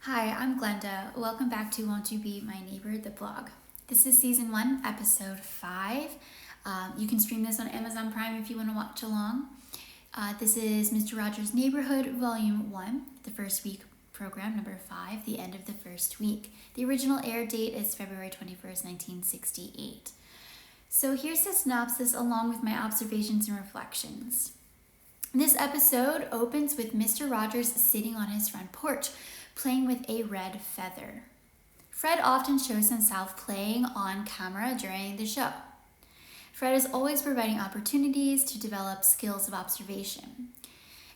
Hi, I'm Glenda. Welcome back to Won't You Be My Neighbor, the blog. This is season 1, episode 5. You can stream this on Amazon Prime if you want to watch along. This is Mr. Rogers' Neighborhood, Volume 1, the first week program, number 5, the end of the first week. The original air date is February 21st, 1968. So here's the synopsis along with my observations and reflections. This episode opens with Mr. Rogers sitting on his front porch, playing with a red feather. Fred often shows himself playing on camera during the show. Fred is always providing opportunities to develop skills of observation.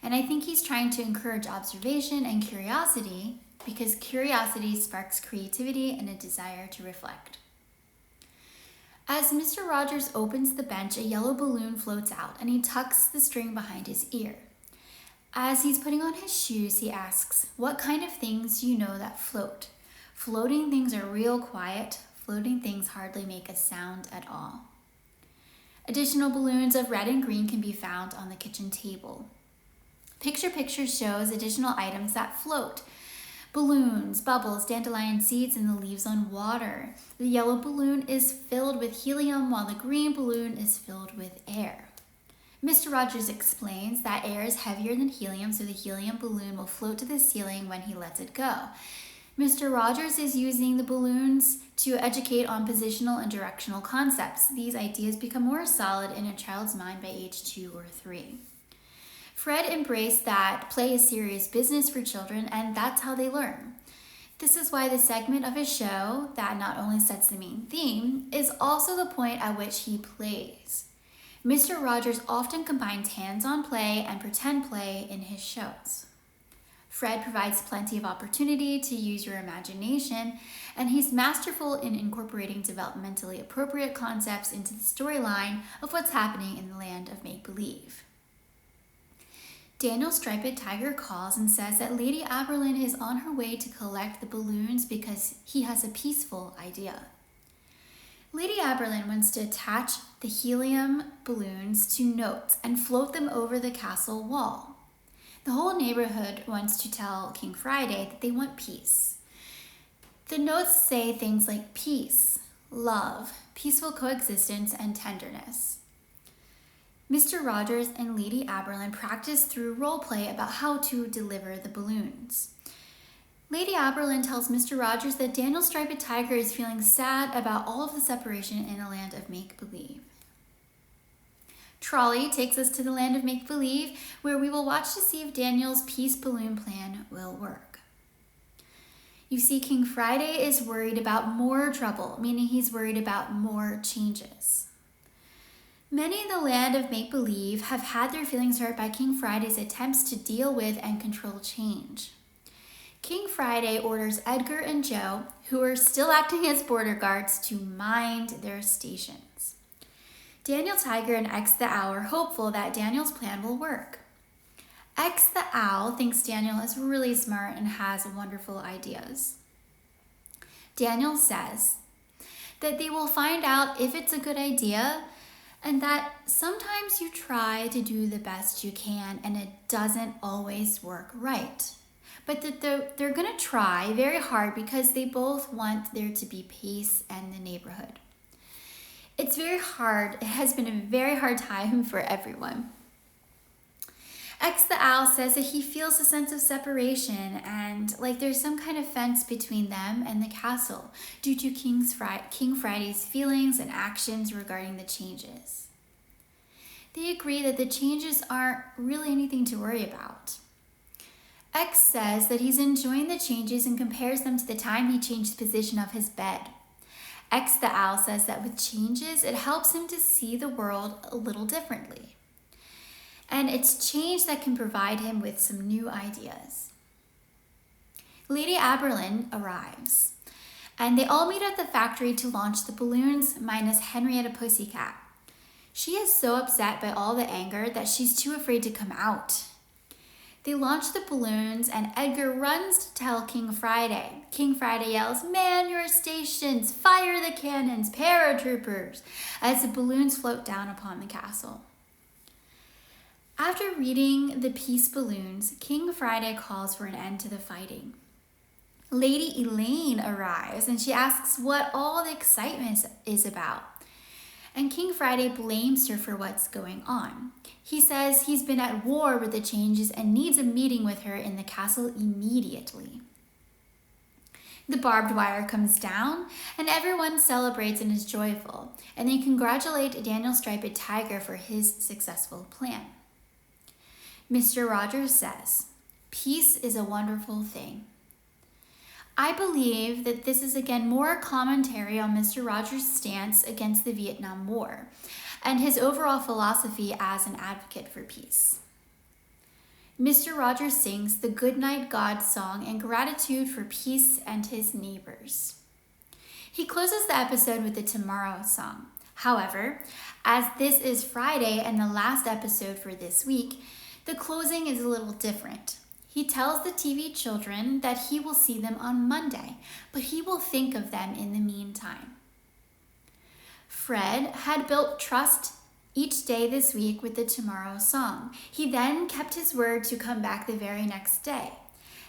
And I think he's trying to encourage observation and curiosity because curiosity sparks creativity and a desire to reflect. As Mr. Rogers opens the bench, a yellow balloon floats out and he tucks the string behind his ear. As he's putting on his shoes, he asks, "What kind of things do you know that float? Floating things are real quiet. Floating things hardly make a sound at all." Additional balloons of red and green can be found on the kitchen table. Picture shows additional items that float. Balloons, bubbles, dandelion seeds, and the leaves on water. The yellow balloon is filled with helium while the green balloon is filled with air. Mr. Rogers explains that air is heavier than helium, so the helium balloon will float to the ceiling when he lets it go. Mr. Rogers is using the balloons to educate on positional and directional concepts. These ideas become more solid in a child's mind by age 2 or 3. Fred embraced that play is serious business for children, and that's how they learn. This is why the segment of his show that not only sets the main theme is also the point at which he plays. Mr. Rogers often combines hands-on play and pretend play in his shows. Fred provides plenty of opportunity to use your imagination, and he's masterful in incorporating developmentally appropriate concepts into the storyline of what's happening in the land of make-believe. Daniel Striped Tiger calls and says that Lady Aberlin is on her way to collect the balloons because he has a peaceful idea. Lady Aberlin wants to attach the helium balloons to notes and float them over the castle wall. The whole neighborhood wants to tell King Friday that they want peace. The notes say things like peace, love, peaceful coexistence, and tenderness. Mr. Rogers and Lady Aberlin practice through role play about how to deliver the balloons. Lady Aberlin tells Mr. Rogers that Daniel Striped Tiger is feeling sad about all of the separation in a land of make-believe. Trolley takes us to the land of make-believe, where we will watch to see if Daniel's peace balloon plan will work. You see, King Friday is worried about more trouble, meaning he's worried about more changes. Many in the land of make-believe have had their feelings hurt by King Friday's attempts to deal with and control change. King Friday orders Edgar and Joe, who are still acting as border guards, to mind their stations. Daniel Tiger and X the Owl are hopeful that Daniel's plan will work. X the Owl thinks Daniel is really smart and has wonderful ideas. Daniel says that they will find out if it's a good idea and that sometimes you try to do the best you can and it doesn't always work right. But that they're going to try very hard because they both want there to be peace in the neighborhood. It's very hard. It has been a very hard time for everyone. X the Owl says that he feels a sense of separation and like there's some kind of fence between them and the castle due to King Friday's feelings and actions regarding the changes. They agree that the changes aren't really anything to worry about. X says that he's enjoying the changes and compares them to the time he changed the position of his bed. X the Owl says that with changes, it helps him to see the world a little differently. And it's change that can provide him with some new ideas. Lady Aberlin arrives, and they all meet at the factory to launch the balloons, minus Henrietta Pussycat. She is so upset by all the anger that she's too afraid to come out. They launch the balloons and Edgar runs to tell King Friday. King Friday yells, "Man your stations, fire the cannons, paratroopers," as the balloons float down upon the castle. After reading the peace balloons, King Friday calls for an end to the fighting. Lady Elaine arrives and she asks what all the excitement is about. And King Friday blames her for what's going on. He says he's been at war with the changes and needs a meeting with her in the castle immediately. The barbed wire comes down and everyone celebrates and is joyful, and they congratulate Daniel Striped Tiger for his successful plan. Mr. Rogers says, "Peace is a wonderful thing." I believe that this is again more a commentary on Mr. Rogers' stance against the Vietnam War and his overall philosophy as an advocate for peace. Mr. Rogers sings the Goodnight God song in gratitude for peace and his neighbors. He closes the episode with the Tomorrow song. However, as this is Friday and the last episode for this week, the closing is a little different. He tells the TV children that he will see them on Monday, but he will think of them in the meantime. Fred had built trust each day this week with the Tomorrow song. He then kept his word to come back the very next day.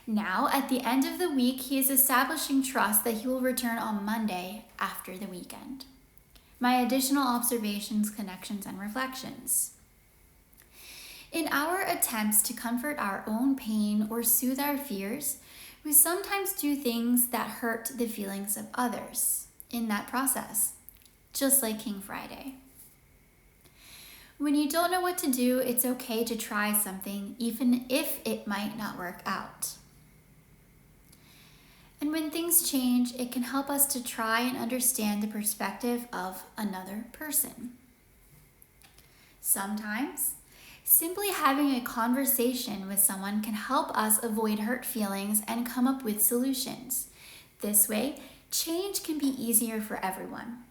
Now, at the end of the week, he is establishing trust that he will return on Monday after the weekend. My additional observations, connections, and reflections. In our attempts to comfort our own pain or soothe our fears, we sometimes do things that hurt the feelings of others in that process, just like King Friday. When you don't know what to do, it's okay to try something, even if it might not work out. And when things change, it can help us to try and understand the perspective of another person. Sometimes, simply having a conversation with someone can help us avoid hurt feelings and come up with solutions. This way, change can be easier for everyone.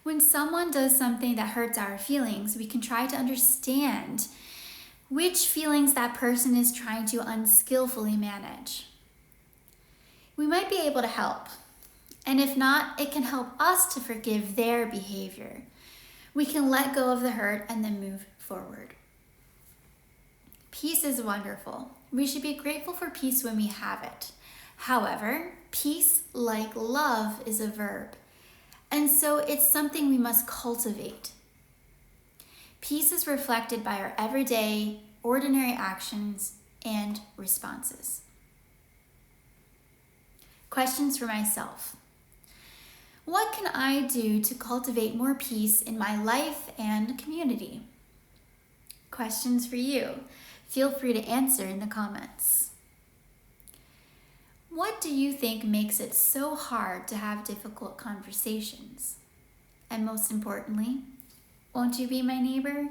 When someone does something that hurts our feelings, we can try to understand which feelings that person is trying to unskillfully manage. We might be able to help, and if not, it can help us to forgive their behavior. We can let go of the hurt and then move forward. Peace is wonderful. We should be grateful for peace when we have it. However, peace, like love, is a verb, and so it's something we must cultivate. Peace is reflected by our everyday, ordinary actions and responses. Questions for myself. What can I do to cultivate more peace in my life and community? Questions for you. Feel free to answer in the comments. What do you think makes it so hard to have difficult conversations? And most importantly, won't you be my neighbor?